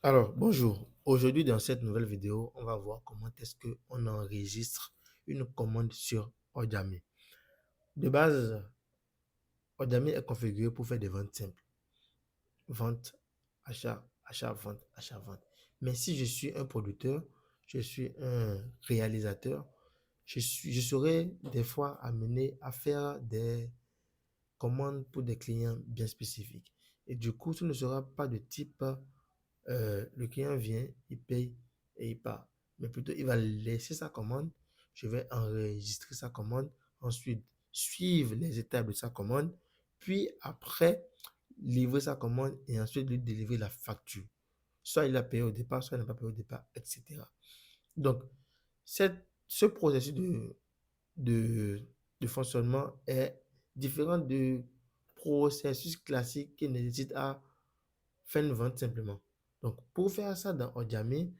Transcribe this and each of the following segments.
Alors, bonjour. Aujourd'hui, dans cette nouvelle vidéo, on va voir comment est-ce qu'on enregistre une commande sur Odami. De base, Odami est configuré pour faire des ventes simples. Vente, achat, achat, vente, achat, vente. Mais si je suis un producteur, je suis un réalisateur, je serai des fois amené à faire des commandes pour des clients bien spécifiques. Et du coup, ce ne sera pas de type le client vient, il paye et il part. Mais plutôt, il va laisser sa commande. Je vais enregistrer sa commande. Ensuite, suivre les étapes de sa commande. Puis après, livrer sa commande et ensuite lui délivrer la facture. Soit il a payé au départ, soit il n'a pas payé au départ, etc. Donc, ce processus de, de fonctionnement est différent du processus classique qui nécessite à faire une vente simplement. Donc, pour faire ça dans Odjami,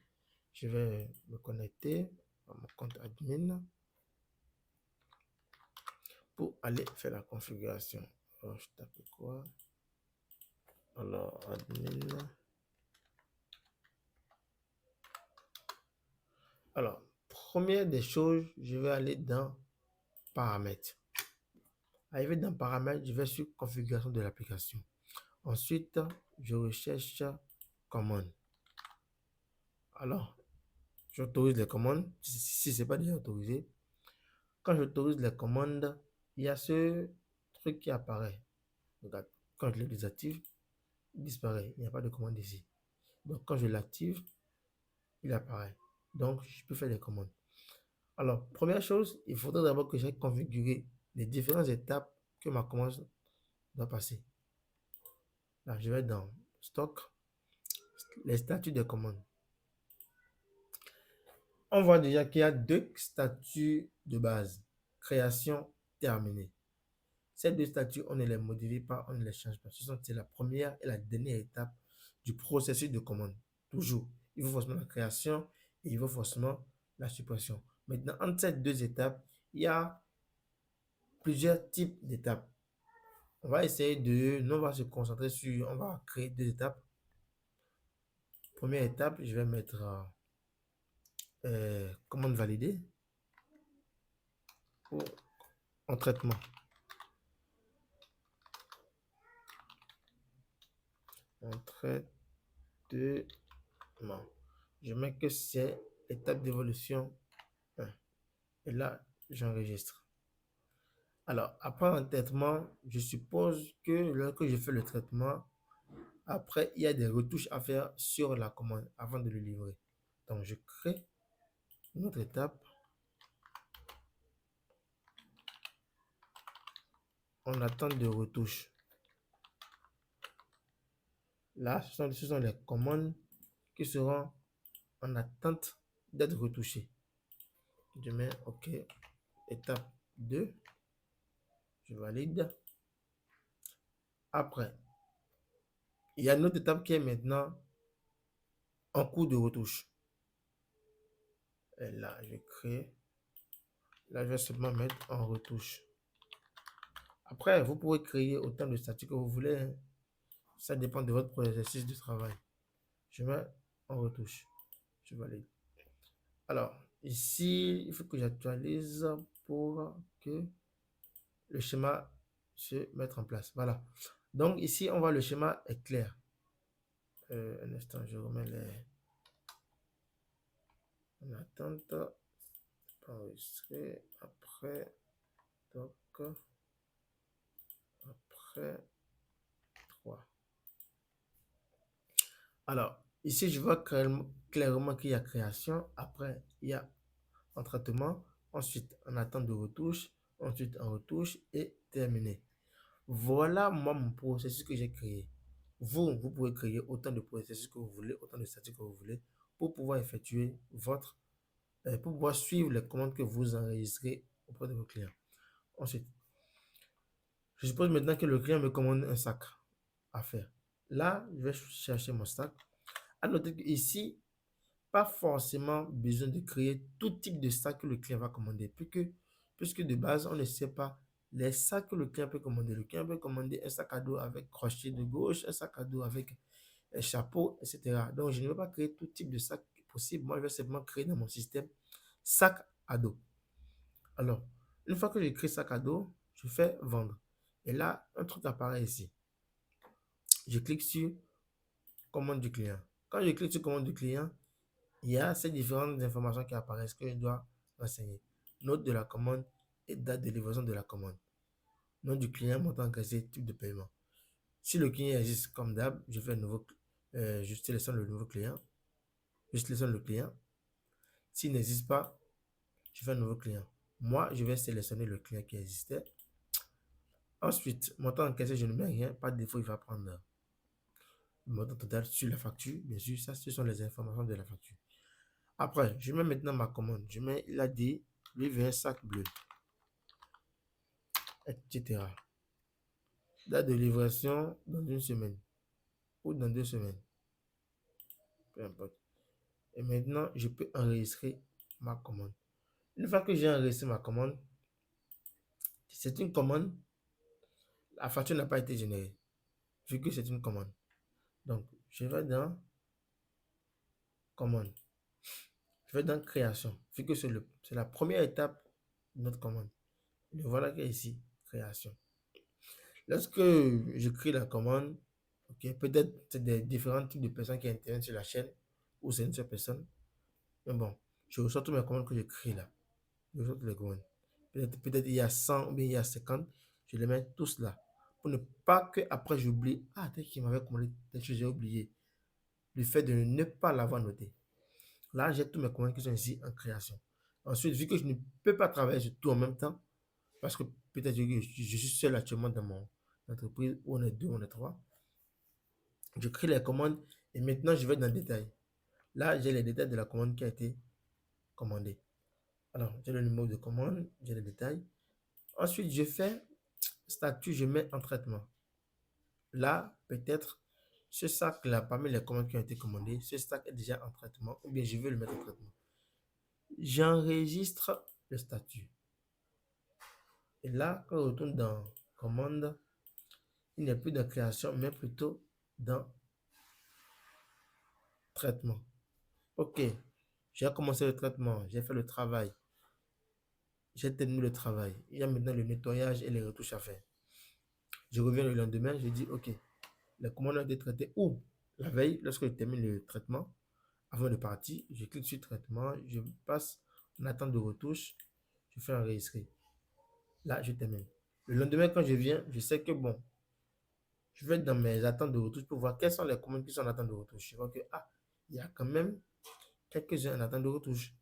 je vais me connecter à mon compte admin pour aller faire la configuration. Alors, je tape quoi? Alors, admin. Alors, première des choses, je vais aller dans paramètres. Arrivé dans paramètres, je vais sur configuration de l'application. Ensuite, je recherche commande. Alors, j'autorise les commandes si ce n'est pas déjà autorisé. Quand j'autorise les commandes, il y a ce truc qui apparaît. Regarde, quand je le désactive, il disparaît. Il n'y a pas de commande ici. Donc, quand je l'active, il apparaît. Donc, je peux faire les commandes. Alors, première chose, il faudrait d'abord que j'ai configuré les différentes étapes que ma commande doit passer. Là, je vais dans Stock, les statuts de commande. On voit déjà qu'il y a deux statuts de base. Création, terminée. Ces deux statuts, on ne les modifie pas, on ne les change pas. C'est la première et la dernière étape du processus de commande. Toujours. Il faut forcément la création et il faut forcément la suppression. Maintenant, entre ces deux étapes, il y a plusieurs types d'étapes. On va essayer on va se concentrer sur, on va créer deux étapes. Première étape, je vais mettre commande validée pour en traitement. En traitement. Je mets que c'est étape d'évolution 1. Et là, j'enregistre. Alors, après un traitement, je suppose que lorsque je fais le traitement, après, il y a des retouches à faire sur la commande avant de le livrer. Donc, je crée une autre étape. On attend de retouches. Là, ce sont les commandes qui seront en attente d'être retouchées. Je mets OK. Étape 2. Je valide. Après, il y a une autre étape qui est maintenant en cours de retouche. Et là, je crée. Là, je vais seulement mettre en retouche. Après, vous pouvez créer autant de statuts que vous voulez, hein. Ça dépend de votre processus de travail. Je mets en retouche. Je valide. Alors, ici, il faut que j'actualise pour que le schéma se mette en place. Voilà. Donc, ici, on voit le schéma est clair. Un instant, je remets les... En attente. Enregistrer. Après. Donc, après 3. Alors, ici, je vois clairement qu'il y a création. Après, il y a en traitement. Ensuite, en attente de retouche. Ensuite, en retouche et terminé. Voilà, moi, mon processus que j'ai créé. Vous pouvez créer autant de processus que vous voulez, autant de statuts que vous voulez pour pouvoir effectuer pour pouvoir suivre les commandes que vous enregistrez auprès de vos clients. Ensuite, je suppose maintenant que le client me commande un sac à faire. Là, je vais chercher mon sac. À noter qu'ici, pas forcément besoin de créer tout type de sac que le client va commander, puisque de base, on ne sait pas les sacs que le client peut commander. Le client peut commander un sac à dos avec crochet de gauche, un sac à dos avec chapeau, etc. Donc, je ne vais pas créer tout type de sac possible. Moi, je vais simplement créer dans mon système sac à dos. Alors, une fois que j'ai créé sac à dos, je fais vendre. Et là, un truc apparaît ici. Je clique sur commande du client. Quand je clique sur commande du client, il y a ces différentes informations qui apparaissent que je dois renseigner. Note de la commande et date de livraison de la commande. Nom du client, montant encaissé, type de paiement. Si le client existe comme d'hab, je fais un nouveau, je sélectionne le nouveau client. Je sélectionne le client. S'il n'existe pas, je fais un nouveau client. Moi, je vais sélectionner le client qui existait. Ensuite, montant encaissé, je ne mets rien. Pas de défaut, il va prendre le montant total sur la facture. Bien sûr, ça, ce sont les informations de la facture. Après, je mets maintenant ma commande. Je mets, il a dit, lui veut un sac bleu, etc. Date de livraison dans une semaine ou dans 2 semaines. Peu importe. Et maintenant, je peux enregistrer ma commande. Une fois que j'ai enregistré ma commande, c'est une commande. La facture n'a pas été générée, vu que c'est une commande. Donc, je vais dans commande. Je vais dans création, vu que c'est la première étape de notre commande. Le voilà qui est ici, création. Lorsque je crée la commande, ok, peut-être c'est des différents types de personnes qui interviennent sur la chaîne, ou c'est une seule personne. Mais bon, je reçois toutes mes commandes que je crée là. Je reçois toutes les commandes. Peut-être il y a 100 ou bien il y a 50. Je les mets tous là. Pour ne pas que après j'oublie. Ah, peut-être qu'il m'avait commandé quelque chose, j'ai oublié. Le fait de ne pas l'avoir noté. Là, j'ai tous mes commandes qui sont ici en création. Ensuite, vu que je ne peux pas travailler sur tout en même temps, parce que peut-être que je suis seul actuellement dans mon entreprise, où on est deux, on est trois, je crée les commandes et maintenant je vais dans le détail. Là, j'ai les détails de la commande qui a été commandée. Alors, j'ai le numéro de commande, j'ai les détails. Ensuite, je fais statut, je mets en traitement. Là, peut-être, ce sac-là, parmi les commandes qui ont été commandées, ce sac est déjà en traitement, ou bien je veux le mettre en traitement. J'enregistre le statut. Et là, quand on retourne dans commande, il n'est plus dans création, mais plutôt dans traitement. Ok, j'ai commencé le traitement, j'ai fait le travail, j'ai terminé le travail. Il y a maintenant le nettoyage et les retouches à faire. Je reviens le lendemain, je dis, ok, les commandes ont été traitées ou la veille, lorsque je termine le traitement, avant de partir, je clique sur traitement, je passe en attente de retouche, je fais enregistrer. Là, je termine. Le lendemain, quand je viens, je sais que bon, je vais dans mes attentes de retouche pour voir quelles sont les commandes qui sont en attente de retouche. Je vois que, ah, il y a quand même quelques-uns en attente de retouche.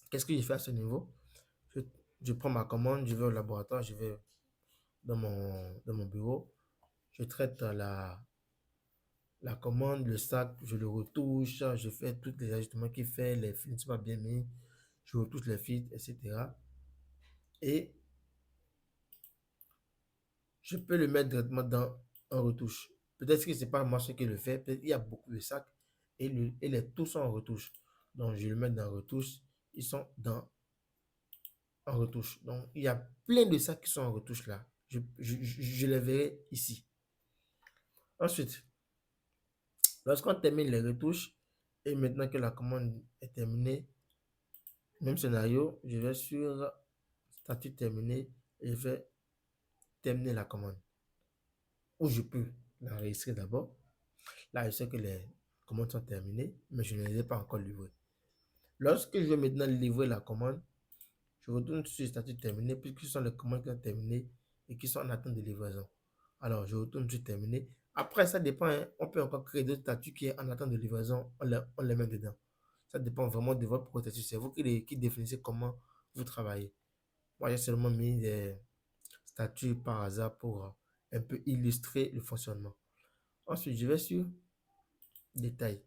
Qu'est-ce que je fais à ce niveau? je, je prends ma commande, je vais au laboratoire, je vais dans mon bureau, je traite la commande, le sac, je le retouche, je fais tous les ajustements qu'il fait, les fils ne sont pas bien mis, je retouche les fils, etc. Et je peux le mettre directement dans un retouche. Peut-être que ce n'est pas moi ce qui le fait, peut-être qu'il y a beaucoup de sacs et les tous sont en retouche. Donc je le mets dans retouche, ils sont en retouche. Donc il y a plein de sacs qui sont en retouche là. Je les verrai ici. Ensuite, lorsqu'on termine les retouches, et maintenant que la commande est terminée, même scénario, je vais sur statut terminé et je vais terminer la commande. Ou je peux l'enregistrer d'abord. Là, je sais que les commandes sont terminées, mais je ne les ai pas encore livrées. Lorsque je vais maintenant livrer la commande, je retourne sur statut terminé puisque ce sont les commandes qui ont terminé et qui sont en attente de livraison. Alors, je retourne sur terminé. Après, ça dépend, hein, on peut encore créer d'autres statuts qui sont en attente de livraison, on les met dedans. Ça dépend vraiment de votre processus. C'est vous qui définissez comment vous travaillez. Moi, j'ai seulement mis des statuts par hasard pour un peu illustrer le fonctionnement. Ensuite, je vais sur détail.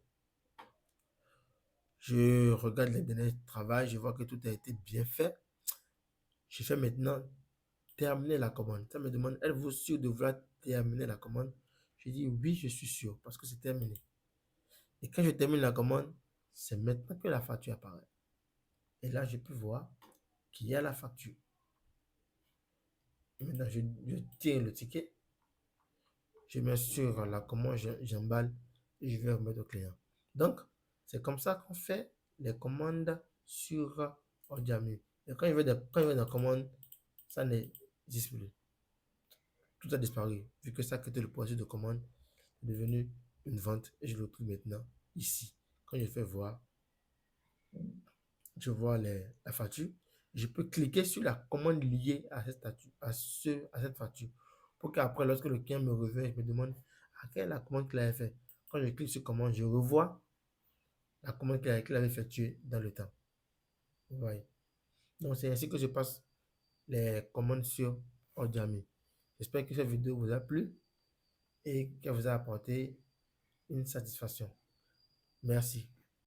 Je regarde les données de travail, je vois que tout a été bien fait. Je fais maintenant terminer la commande. Ça me demande, êtes-vous sûr de vouloir terminer la commande? Je dis oui, je suis sûr parce que c'est terminé. Et quand je termine la commande, c'est maintenant que la facture apparaît. Et là, je peux voir qu'il y a la facture. Et maintenant, je tire le ticket. Je mets sur la commande, j'emballe et je vais remettre au client. Donc, c'est comme ça qu'on fait les commandes sur Ordiami. Et quand il veut des commandes, ça n'existe plus. Tout a disparu, vu que ça a quitté le processus de commande, est devenu une vente et je le trouve maintenant ici. Quand je fais voir, je vois la facture. Je peux cliquer sur la commande liée à cette, à cette facture pour qu'après, lorsque le client me revient, je me demande à quelle est la commande qu'il avait fait. Quand je clique sur commande, je revois la commande qu'il avait effectuée dans le temps. Vous voyez. Donc, c'est ainsi que je passe les commandes sur Ordiami. J'espère que cette vidéo vous a plu et qu'elle vous a apporté une satisfaction. Merci.